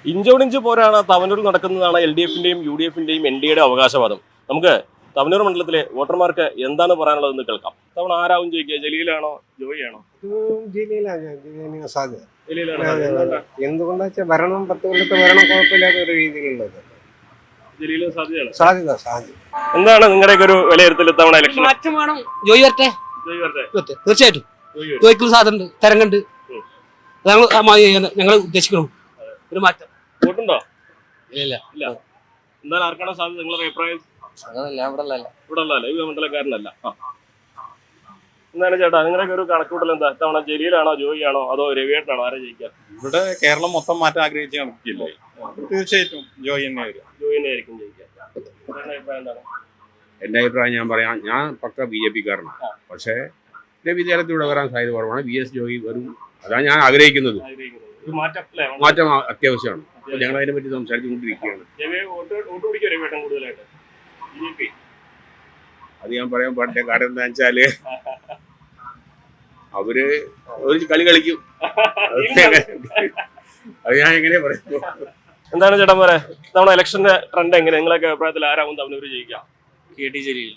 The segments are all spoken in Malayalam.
ഇഞ്ചോടിഞ്ച് പോരാണ് തവനൂരിൽ നടക്കുന്നതാണ് LDFന്റെയും UDFന്റെയും NDAയുടെ അവകാശവാദം. നമുക്ക് തവനൂർ മണ്ഡലത്തിലെ വോട്ടർമാർക്ക് എന്താണ് പറയാനുള്ളതെന്ന് കേൾക്കാം. തവണ ആരാവും ചോദിക്കുക, ജലീലാണോ ജോയിയാണോ? എന്തുകൊണ്ടാ വെച്ചാൽ ഭരണം 10 കൊല്ലത്തെ ഭരണം കുഴപ്പമില്ലാത്ത ഒരു രീതിയിലുള്ളത്. ജലീലിന് സാധ്യതയാണ്. സാധ്യത എന്താണ് നിങ്ങളുടെയൊക്കെ ഒരു വിലയിരുത്തൽ തവണ ഇലക്ഷൻ? മാറ്റം വേണം. ജോയി വരട്ടെ, തീർച്ചയായിട്ടും ജോയിക്കുള്ള സാധ്യത തരംഗണ്ട്. ഞങ്ങൾ ഉദ്ദേശിക്കണം ഒരു മാറ്റം. വോട്ടുണ്ടോ? ഇല്ല. എന്നാൽ ആർക്കാണോ സാധ്യത? നിങ്ങളുടെ അഭിപ്രായം? ഇവിടെ ഉള്ളതല്ല, ഈ മണ്ഡലക്കാരനല്ല. എന്താണ് ചേട്ടാ നിങ്ങളുടെയൊക്കെ ഒരു കണക്കൂട്ടൽ എന്താ? തവണ ജലീലാണോ ജോയിയാണോ അതോ രവിയേട്ടനാണോ? ആരാ ജയിക്കുക? ഇവിടെ കേരളം മൊത്തം മാറ്റം ആഗ്രഹിച്ച് കണക്കില്ലേ, തീർച്ചയായിട്ടും ജോയി തന്നെ വരും. ജോയി തന്നെ ആയിരിക്കും ജയിക്കുക. അഭിപ്രായം എന്താണ്? എൻ്റെ അഭിപ്രായം ഞാൻ പറയാം, ഞാൻ പക്ക BJP കാരനാണ്. പക്ഷേ എൻ്റെ വിദ്യാലയത്തിൽ ഇവിടെ വരാൻ സാധ്യത കുറവാണ്. VS ജോയി വരും, അതാണ് ഞാൻ ആഗ്രഹിക്കുന്നത്. മാറ്റം അത്യാവശ്യമാണ്. അപ്പോൾ ഞങ്ങൾ അതിനെ പറ്റി സംസാരിച്ചുകൊണ്ടിരിക്കുകയാണ്. അത് ഞാൻ പറയാൻ പാടില്ല. കാരണം എന്താ വെച്ചാല് അവര് ഒരു കളി കളിക്കും. അത് ഞാൻ എങ്ങനെ പറയുന്നു. എന്താണ് ചേട്ടൻ പറയാ നമ്മുടെ ഇലക്ഷന്റെ ട്രെൻഡ് എങ്ങനെ? നിങ്ങളൊക്കെ അഭിപ്രായത്തിൽ ആരാവും തവനൂർ ജയിക്കാം? KT ജലീൽ.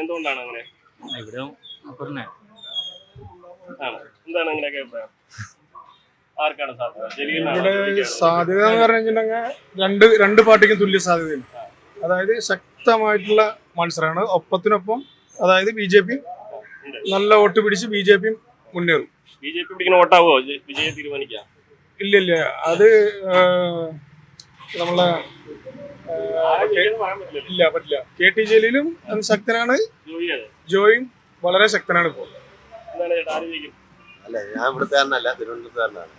എന്തുകൊണ്ടാണ് അങ്ങനെ? ഇവിടെ എന്താണ് നിങ്ങളൊക്കെ അഭിപ്രായം? ആർക്കാണ് സാധ്യത? ഇവിടെ സാധ്യത എന്ന് പറഞ്ഞിട്ടുണ്ടെങ്കിൽ രണ്ട് പാർട്ടിക്കും തുല്യ സാധ്യതയാണ്. അതായത് ശക്തമായിട്ടുള്ള മത്സരമാണ്. ഒപ്പത്തിനൊപ്പം അതായത് BJP നല്ല വോട്ട് പിടിച്ച് BJP മുന്നേറും. BJP പിടിക്കുന്ന വോട്ടാവോ വിജയം തീരുമാനിക്കാം? ഇല്ല, അത് നമ്മളെ ഇല്ല പറ്റില്ല. KT ജലീലും ശക്തനാണ്, ജോയും വളരെ ശക്തനാണ് ഇപ്പോൾ. അല്ല, ഞാൻ ഇവിടുത്തുകാരനല്ല, തിരുവനന്തപുരത്തുകാരനാണ്.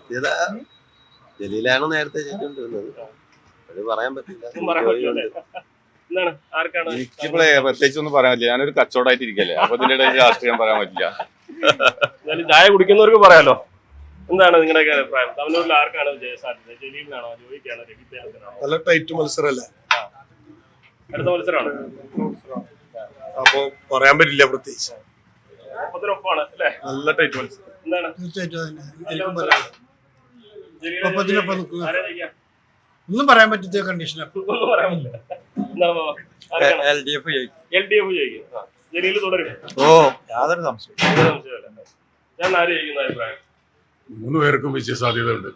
സാധ്യത ജലീലാണ് നേരത്തെ ചെയ്തുകൊണ്ടിരുന്നത്. അത് പറയാൻ പറ്റില്ല. എനിക്കിവിടെ പ്രത്യേകിച്ച് ഒന്നും പറയാൻ പറ്റില്ല. ഞാനൊരു കച്ചവടമായിട്ട് ഇരിക്കല്ലേ, അപ്പൊ ഇതിന്റെ ഇടയിൽ രാഷ്ട്രീയം പറയാൻ പറ്റില്ല. ചായ കുടിക്കുന്നവർക്ക് പറയാലോ. എന്താണ് നിങ്ങളുടെ അഭിപ്രായം? തവനൂരിൽ ആർക്കാണ് ജയസാധ്യത? ജലീലിനാണോ ജോയിക്കാണോ രവിദേവനാണോ? നല്ല ടൈറ്റ് മത്സരമല്ലേ, അടുത്ത മത്സരമാണ്. അപ്പൊ പറയാൻ പറ്റില്ല. പ്രത്യേകിച്ച് ഒപ്പത്തിനൊപ്പമാണ് അല്ലേ? നല്ല ടൈറ്റ് മത്സരം. എന്താണ് ഒന്നും പറയാൻ പറ്റാത്ത കണ്ടീഷനാണ്. LDF ജയിക്കും. ജലീൽ തുടരും. യാതൊരു സംശയം. ഞാൻ ആര് ജയിക്കുന്ന അഭിപ്രായം? 3 പേർക്കും വിജയ സാധ്യത ഉണ്ട്.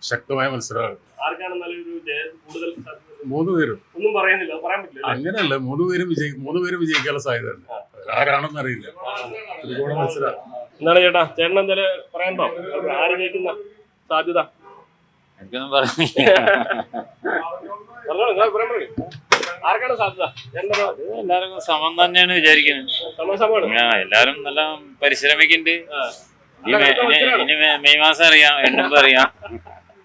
ശക്തമായ മത്സരമാണ്. ആർക്കാണ് നല്ലൊരു കൂടുതൽ 3 പേരും ഒന്നും പറയുന്നില്ല, പറയാൻ പറ്റില്ല. അങ്ങനെയല്ല, 3 പേരും വിജയിക്കാനുള്ള സാധ്യത ഉണ്ട്. ആരാണെന്ന് അറിയില്ല. ഒരുപാട് മത്സരം. എന്താണ് ചേട്ടാ, ചേട്ടൻ എന്തായാലും പറയണ്ടോ ആര് ജയിക്കുന്ന സാധ്യത? എനിക്കൊന്നും പറയാനില്ല. ആർക്കാണ് സാധ്യത? എല്ലാവർക്കും സമം തന്നെയാണ് വിചാരിക്കുന്നത്. എല്ലാരും നല്ല പരിശ്രമിക്കുന്നുണ്ട്. ഇനി മെയ് മാസം അറിയാം, എണ്ണുമ്പോ അറിയാം.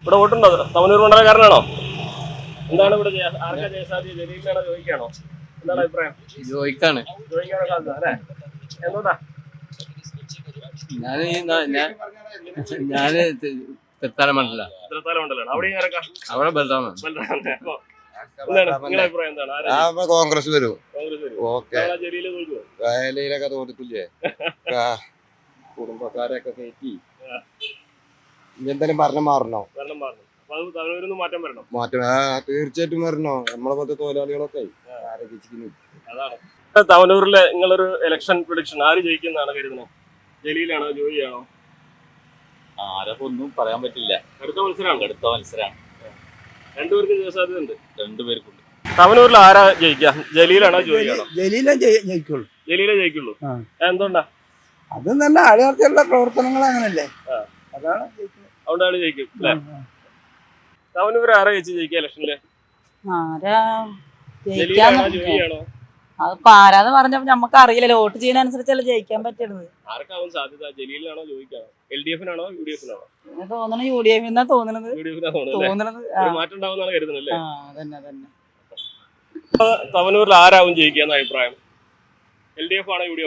ഇവിടെ വോട്ടുണ്ടോ? തവനൂർ മണ്ഡലക്കാരനാണോ? എന്താണ് ഇവിടെ ആർക്കാ ജയസാധ്യത? ജലീലിനാണോ ജോയിക്കാണോ? എന്താണ് അഭിപ്രായം? ജോയിക്കാണ്. ജോയിക്കാണോ സാധ്യത അല്ലേ? എന്തുകൊണ്ടാ? ഞാന് തൃത്താല മണ്ഡലം. അവിടെ ബലറാമ. കോൺഗ്രസ് വരും. ജലീലൊക്കെ തോന്നിട്ടില്ലേ? കുടുംബക്കാരെയൊക്കെ കയറ്റി എന്തായാലും ഭരണം മാറണോ? മാറ്റം തീർച്ചയായിട്ടും വരണോ? നമ്മളെ പോലത്തെ തൊഴിലാളികളൊക്കെ ആരോപിച്ചിരിക്കുന്നു. തവനൂരിലെ നിങ്ങളൊരു ഇലക്ഷൻ പ്രഡിക്ഷൻ ആര് ജയിക്കുന്നതാണ് കരുതുന്നത്? ജലീലാണോ ജോയിയാണോ? ആരൊക്കെ ഒന്നും പറയാൻ പറ്റില്ല. അടുത്ത മത്സരമാണ്. രണ്ടുപേർക്കും ജയസാധ്യത ഉണ്ട്. രണ്ടുപേർക്കുണ്ട്. തവനൂരിൽ ആരാ ജയിക്കുക? ജലീലാണോ ജോയിയാണോ? ജലീലേ ജയിക്കുള്ളൂ. ജലീലേ ജയിക്കുള്ളൂ. എന്തുകൊണ്ടാ? അത് നല്ല ആളുകൾക്കുള്ള പ്രവർത്തനങ്ങൾ അങ്ങനല്ലേ, അതാണ് അതുകൊണ്ടാണ് ജയിക്കും അല്ലേ? തവനൂർ ആരാ ജയിക്കുക ഇലക്ഷനില്? ജലീലാണോ ജോയിയാണോ? അതിപ്പോ ആരാന്ന് പറഞ്ഞപ്പോ നമുക്ക് അറിയില്ലല്ലോ. വോട്ട് ചെയ്യുന്നതനുസരിച്ചല്ലേ ജയിക്കാൻ പറ്റുന്നത്. ആർക്കാവും സാധ്യത? ജലീലിനാണോ ജോയിക്കാണോ? LDFനാണോ UDFനാണോ? തോന്നണ UDF എന്നാ തോന്നണത്. മാറ്റം ഉണ്ടാവുന്നതാണ് കരുതുന്നത്. തവനൂരിൽ ആരാവും ജയിക്കാന്ന് അഭിപ്രായം? LDF ആണോ UDF?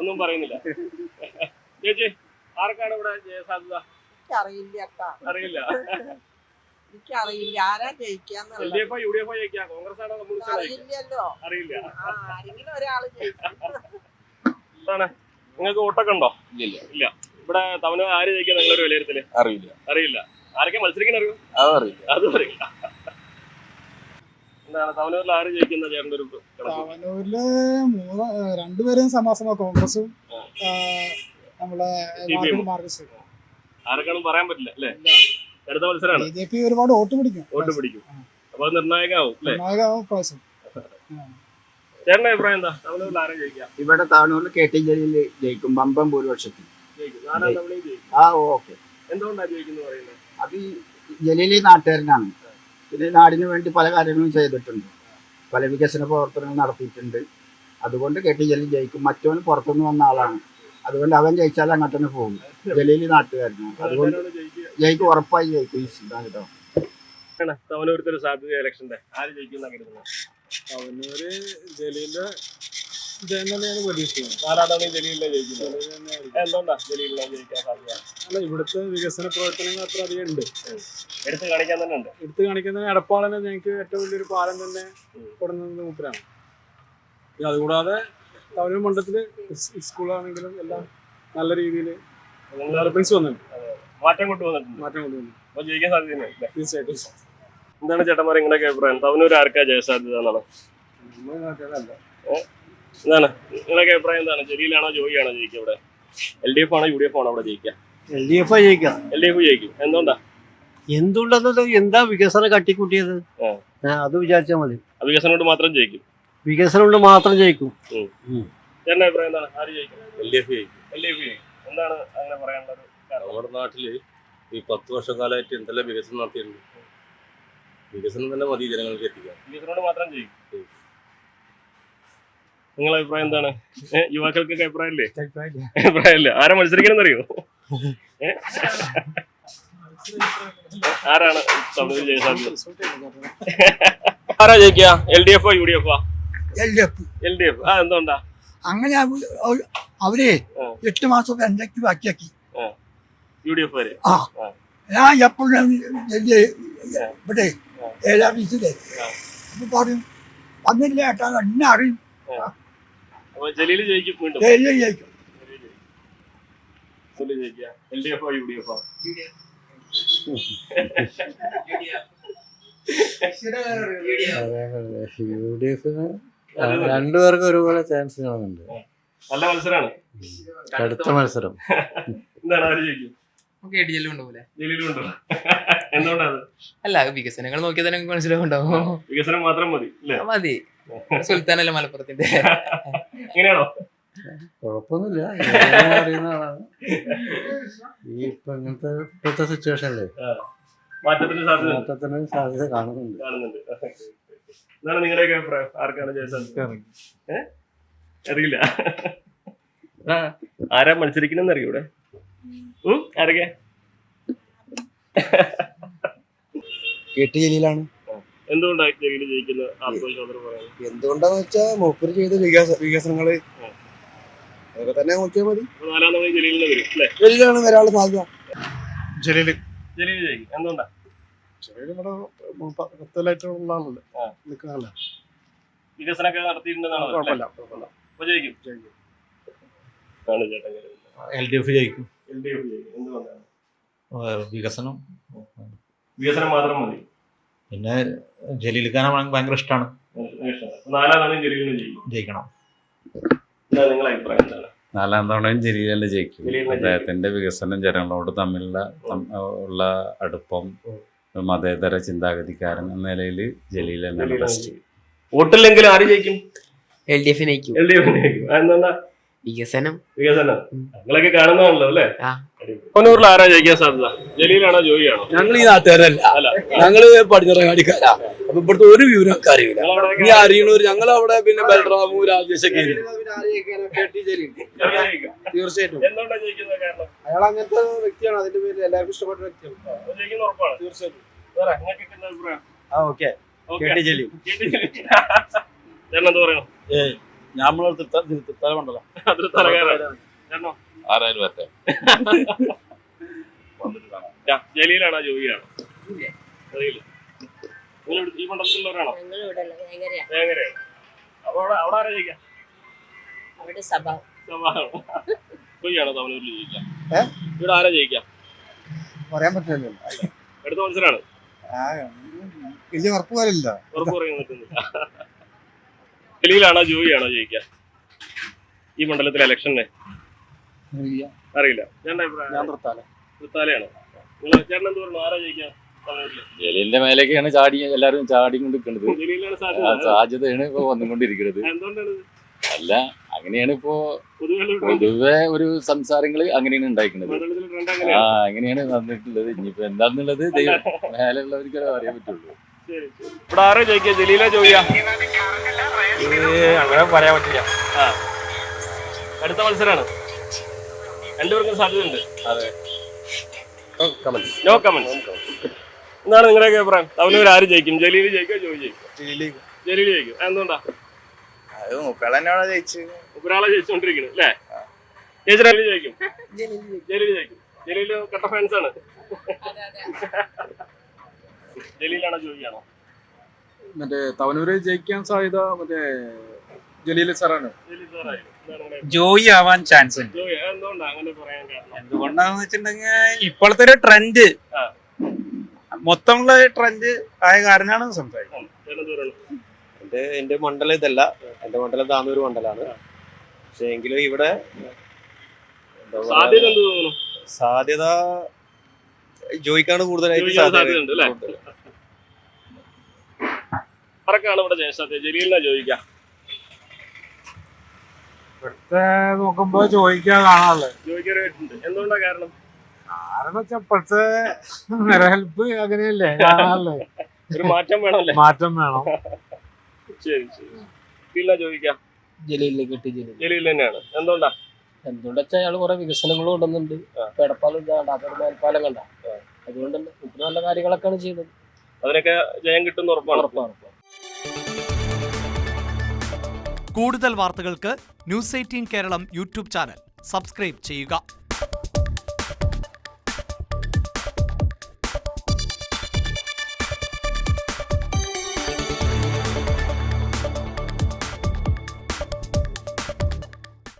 ഒന്നും പറയുന്നില്ല. ചേച്ചി ആർക്കാണ് ഇവിടെ ജയസാധ്യത? അറിയില്ല. എനിക്കറിയില്ല ആരാ ജയിക്കാന്ന്. LDF UDF ജയിക്കാം? കോൺഗ്രസ് ആണോ കമ്മ്യൂണിസ്റ്റ്? അറിയില്ല. എന്താണ് നിങ്ങൾക്ക് വോട്ടൊക്കെ ഉണ്ടോ? ഇല്ല. ഇവിടെ തവണ ആര് ജയിക്കാൻ നിങ്ങളൊരു വിലയിരുത്തല്? അറിയില്ല. ആരൊക്കെ മത്സരിക്കാൻ അറിയും? അതും അറിയില്ല. എന്താണ് തവനൂരിൽ ആര് ജയിക്കുന്ന ചേട്ടൻ്റെ ഒരു തവനൂരില് രണ്ടുപേരും സമാസമ കോൺഗ്രസും നമ്മളെ മാർക്സിസ്റ്റ്. ആരൊക്കെയാണെന്ന് പറയാൻ പറ്റില്ല അല്ലേ? അടുത്ത മത്സരമാണ്. BJP ഒരുപാട് വോട്ട് പിടിക്കും. അപ്പൊ അത് നിർണായകമാവും അല്ലേ? ചേട്ടന്റെ അഭിപ്രായം എന്താ? തവനൂരിൽ ആരാ ജയിക്കുക? ഇവിടെ താനൂരിൽ KT ജലീൽ ജയിക്കും ബമ്പം ഭൂരിപക്ഷത്തിൽ. ഓക്കെ. എന്തുകൊണ്ടാണ് ജയിക്കുന്നത് പറയുന്നത്? അത് ജലീൽ നാട്ടുകാരനാണ്. പിന്നെ നാടിന് വേണ്ടി പല കാര്യങ്ങളും ചെയ്തിട്ടുണ്ട്, പല വികസന പ്രവർത്തനങ്ങൾ നടത്തിയിട്ടുണ്ട്. അതുകൊണ്ട് KT ജലീൽ ജയിക്കും. മറ്റവൻ പുറത്തുനിന്ന് വന്ന ആളാണ്, അതുകൊണ്ട് അവൻ ജയിച്ചാൽ അങ്ങോട്ട് തന്നെ പോകും. ജലീൽ നാട്ടുകാരനാണ്, അതുകൊണ്ട് ജയിക്കും, ഉറപ്പായി ജയിക്കും. കേട്ടോ തവനൂരത്തെ ഒരു സാധ്യത ഇലക്ഷന്റെ ആര് ജയിക്കുന്ന കരുതുന്നത്? തവനൂര് ജലീലിന്റെ തന്നെയാണ് പ്രതീക്ഷിക്കുന്നത്. 4 തവണ ജലീലിനെ ജയിക്കുന്നത്. എന്തുകൊണ്ടാ ജലീലിനെ ജയിക്കാൻ സാധ്യത? അല്ല, ഇവിടുത്തെ വികസന പ്രവർത്തനങ്ങൾ അത്ര അധികം ഉണ്ട്. എടുത്തു കാണിക്കാൻ തന്നെ ഉണ്ട്. എടുത്തു കാണിക്കുന്ന എടപ്പാളിന് ഞങ്ങൾക്ക് ഏറ്റവും വലിയൊരു പാലം തന്നെ കൊടുക്കുന്നത് മൂപ്പരാണ്. അതുകൂടാതെ തവനൂർ മണ്ഡലത്തില് സ്കൂളാണെങ്കിലും എല്ലാം നല്ല രീതിയിൽ ഡെവലപ്മെന്റ്സ് വന്നിട്ടുണ്ട്. മാറ്റം കൊണ്ടുവന്നിട്ടുണ്ട്. അപ്പൊ ജയിക്കാൻ സാധ്യത തീർച്ചയായിട്ടും. എന്താണ് ചേട്ടന്മാർ നിങ്ങളുടെ അഭിപ്രായം? തവനൂർ ആർക്കാ ജയസാധ്യത എന്നാണ്? എന്താണ് നിങ്ങളുടെ അഭിപ്രായം? എന്താണ് ജലീലാണോ ജോയിയാണോ ജയിക്കുക ഇവിടെ? LDF ആണോ UDF ആണോ അവിടെ ജയിക്കുക? LDF ജയിക്കാം. LDF ജയിക്കും. എന്തുകൊണ്ടെന്നത് എന്താ വികസനം കട്ടിക്കൂട്ടിയത്, അത് വിചാരിച്ചാൽ മതി. വികസനം കൊണ്ട് മാത്രം ജയിക്കും. വികസനം കൊണ്ട് മാത്രം ജയിക്കും. ചേട്ടന്റെ അഭിപ്രായം എന്താണ്? ആര് ജയിക്കും? LDF ജയിക്കും. എന്താണ് അങ്ങനെ പറയാനുള്ളത്? നമ്മുടെ നാട്ടില് ഈ 10 വർഷക്കാലമായിട്ട് എന്തെല്ലാം വികസനം നടത്തിയിട്ടുണ്ട്. വികസനം തന്നെ മതി ജനങ്ങൾക്ക് എത്തിക്കാൻ. വികസനം കൊണ്ട് മാത്രം ജയിക്കും. നിങ്ങളുടെ അഭിപ്രായം എന്താണ്? യുവാക്കൾക്കൊക്കെ അഭിപ്രായമില്ല. ആരാ മത്സരിക്കണമെന്നറിയോ? ആരാണ് തമിഴ് ജയസാധ്യത? ആരാ ജയിക്കുക? LDF UDF? LDF. എന്തുകൊണ്ടാ അങ്ങനെ? അവര് 8 മാസം എന്തൊക്കെ ബാക്കിയാക്കി. UDF വരെ ഞാൻ എപ്പോഴും ഇവിടെ ഏലാഫീസിലെ പറയും വന്നില്ല ഏട്ടാ, എന്നെ അറിയും. ജലീൽ ജയിക്കും. വീണ്ടും ജയിക്കും. LDF UDF? UDF രണ്ടുപേർക്കും ഒരുപോലെ ചാൻസ് കാണുന്നുണ്ട്. നല്ല മത്സരമാണ്. അടുത്ത മത്സരം എന്താണ്? ആര് ജയിക്കും? എന്തുകൊണ്ടാണ്? അല്ല, വികസനങ്ങൾ നോക്കിയാൽ തന്നെ മനസ്സിലാവുണ്ടാവും. വികസനം മാത്രം മതി. സുൽത്താനല്ലേ മലപ്പുറത്തിന്റെ. എങ്ങനെയാണോ? കുഴപ്പമൊന്നുമില്ല, അറിയുന്ന ആളാണ്. ഈ ഇപ്പോഴത്തെ സിറ്റുവേഷനില് മാറ്റത്തിന് സാധ്യത കാണുന്നുണ്ട്. എന്താണ് നിങ്ങളുടെയൊക്കെ അഭിപ്രായം? ആർക്കാണ് ജയസാധ്യത? അറിയില്ല. ആരാ മത്സരിക്കണമെന്ന് അറിയോ ഇവിടെ? ആരൊക്കെ? KT ജലീലാണ്. എന്തുകൊണ്ടാണ് ജലീൽ ജയിക്കുന്നത്? എന്തുകൊണ്ടാന്ന് വെച്ചാ മൂപ്പര് ചെയ്ത വികസനങ്ങള് അതൊക്കെ തന്നെ നോക്കിയാൽ മതി. 4 തവണ ജലീലിനെ വരും അല്ലേ? ജലീലാണ് വരാനുള്ള സാധ്യത. ജലീൽ ജയിക്കും. എന്തുകൊണ്ടാ? ഇവിടെ 10 ആളല്ലേ നിൽക്കുന്നല്ല, വികസനമൊക്കെ നടത്തിയിട്ടുണ്ടെന്നാണ്. അപ്പൊ ജയിക്കും. LDF ജയിക്കും. എന്തുകൊണ്ടാണ്? വികസനം മാത്രം മതി. പിന്നെ ജലീൽ ഖാനെ ഭയങ്കര ഇഷ്ടമാണ്. 4 തവണ ജലീലിനെ ജയിക്കണം. നിങ്ങളുടെ അഭിപ്രായം എന്താണ്? 4 തവണയും ജലീൽ തന്നെ ജയിക്കും. അദ്ദേഹത്തിന്റെ വികസനം, ജനങ്ങളോട് തമ്മിലുള്ള അടുപ്പം, മതേതര ചിന്താഗതിക്കാരൻ എന്ന നിലയിൽ ജലീൽ തന്നെയാണ് ബെസ്റ്റ്. വോട്ടില്ലെങ്കിൽ ആര് ജയിക്കും? LDF ജയിക്കും. എന്തുകൊണ്ടാ? വികസനം. നിങ്ങളൊക്കെ കാണുന്നതാണല്ലോ അല്ലേ? കണ്ണൂരിൽ ആരാ ജയിക്കാൻ സാധ്യത? ജലീലാണോ ജോയിയാണോ? ഞങ്ങൾ ഈ നാട്ടുകാരല്ല, ഞങ്ങള് പടിഞ്ഞിറങ്ങാടിക്കാരാ. അപ്പൊ ഇവിടുത്തെ ഒരു വിവരം അറിയില്ല. നീ അറിയണവര് ഞങ്ങളവിടെ പിന്നെ ബൽറാമു, രാജേഷൊക്കെ. തീർച്ചയായിട്ടും എന്തുകൊണ്ടാ ജയിക്കുന്ന കാരണം? അയാൾ അങ്ങനത്തെ വ്യക്തിയാണ്, അതിന്റെ പേരിൽ എല്ലാവർക്കും ഇഷ്ടപ്പെട്ട വ്യക്തിയാണ്. ജയിക്കുന്ന ഉറപ്പാണ്. തീർച്ചയായിട്ടും. KT ജലീൽ. ചേട്ടനെന്താ പറയണോ? ആരായാലും വരട്ടെ. ജലീലാണോ ജോയിയാണോ? നിങ്ങൾ ഈ മണ്ഡലത്തിലുള്ളവരാണോ? വേങ്ങരയാണ്. അപ്പൊ അവിടെ ആരാ ജയിക്കാം? അവിടെ സഭ ജോയിയാണോ തവനൂരിൽ ജയിക്കാം? ഇവിടെ ആരാ ജയിക്കാം? പറയാൻ പറ്റില്ലല്ലോ. അടുത്ത മത്സരമാണ്. വലിയ ഉറപ്പ് പോലില്ല. ഉറപ്പ് പറയാൻ പറ്റുന്നില്ല. ജലീലാണോ ജോയിയാണോ ജയിക്കാം ഈ മണ്ഡലത്തിലെ ഇലക്ഷനെ? അറിയില്ല. ചേട്ടൻ്റെ അഭിപ്രായം? തൃത്താലയാണോ? നിങ്ങൾ ചേട്ടൻ എന്ത് പറഞ്ഞു? ആരാ ജയിക്കാം തവനൂരില്? ജലീലിന്റെ മേലേക്കാണ് എല്ലാരും ചാടിക്കൊണ്ട് നിൽക്കുന്നത്. ജലീലിനാണ് ആ സാധ്യത. സാധ്യതയാണ് ഇപ്പൊ വന്നുകൊണ്ടിരിക്കുന്നത്. എന്തുകൊണ്ടാണ്? അല്ല, അങ്ങനെയാണ് ഇപ്പോ പൊതുവെ പൊതുവെ ഒരു സംസാരങ്ങള് അങ്ങനെയാണ് ഉണ്ടായിരിക്കുന്നത്. മണ്ഡലത്തിൽ ട്രെൻഡ് ആ അങ്ങനെയാണ്. അങ്ങനെയാണ് വന്നിട്ടുള്ളത്. ഇനിയിപ്പോ എന്താന്നുള്ളത് മേലുള്ളവർക്കേ അറിയാൻ പറ്റുള്ളൂ. ശരി. ഇവിടെ ആരോ ജയിക്കാം? ജലീല ജോയിയാ? അങ്ങനെ പറയാൻ പറ്റില്ല. ആ, അടുത്ത മത്സരമാണ്. രണ്ടുപേർക്കും സാധ്യതയുണ്ട്. No comment. എന്താണ് നിങ്ങളുടെയൊക്കെ അഭിപ്രായം? തവനൂർ ആര് ജയിക്കും? ജലീൽ ജയിക്കോ ജോയി ജയിക്കും? ജലീൽ ജയിക്കും. എന്തുകൊണ്ടാ? ഒരാളെ ജയിച്ചോണ്ടിരിക്കുന്നത് അല്ലേ? ജലീൽ ജയിക്കും. ജലീൽ ജയിക്കും. ജലീൽ കട്ട ഫാൻസ് ആണ്. ജലീലാണോ ജോയിയാണോ? മറ്റേ തവനൂര് ജയിക്കാൻ സാധ്യത മറ്റേ ജലീൽ സാറാണ്. ജലീൽ സാറായി. എന്താണ് നിങ്ങളുടെ ജോയി ആവാൻ ചാൻസ് ഉണ്ട്. ജോയി? എന്തുകൊണ്ടാ അങ്ങനെ പറയാൻ കാരണം? എന്തുകൊണ്ടാന്ന് വെച്ചിട്ടുണ്ടെങ്കിൽ ഇപ്പോഴത്തെ ഒരു ട്രെൻഡ്, ആ. മൊത്തമുള്ള ട്രെൻഡ് ആയ കാരണമാണ് സംസാരിക്കുന്നത്. ചേട്ടൻ ദൂരമാണ്. എന്റെ മണ്ഡലം ഇതല്ല. എന്റെ മണ്ഡലം താന്നൂര് മണ്ഡലമാണ്. പക്ഷെ എങ്കിലും ഇവിടെ സാധ്യത എന്ത് തോന്നുന്നു? സാധ്യത ജോയിക്കാണ് കൂടുതലായിട്ട് ജോയിക്കാൻ സാധ്യതയുണ്ട് അല്ലേ? ആർക്കാണ് ഇവിടെ ജയസാധ്യത? ജലീലിനാ ജോയിക്കാം? ഇവിടുത്തെ നോക്കുമ്പോ ജോയിക്കാൻ കാണാനുള്ളത്. ജോയിക്കാറുണ്ട്. എന്തുകൊണ്ടാ കാരണം? കാരണം വെച്ചാൽ ഇപ്പോഴത്തെ നിലനിൽപ്പ് അങ്ങനെയല്ലേ കാണാനുള്ളത്. ഒരു മാറ്റം വേണമല്ലേ? മാറ്റം വേണം. ശരി ശരി. ജലീലിനാ ജോയിക്കാം? ജലീലിലേക്ക് കിട്ടി. ജലീൽ തന്നെയാണ്. എന്തുകൊണ്ടാ? എന്തുകൊണ്ടാ വെച്ചാൽ അയാൾ കുറെ വികസനങ്ങൾ കൊണ്ടുവന്നുണ്ട്. പെടപ്പാലം കണ്ട, അതൊരു മേൽപ്പാലം കണ്ട, അതുകൊണ്ട് തന്നെ നല്ല കാര്യങ്ങളൊക്കെയാണ് ചെയ്യുന്നത്. അതിനൊക്കെ ജയം കിട്ടുന്ന ഉറപ്പാണ്. കൂടുതൽ വാർത്തകൾക്ക് news 18 Keralam YouTube channel subscribe ചെയ്യുക.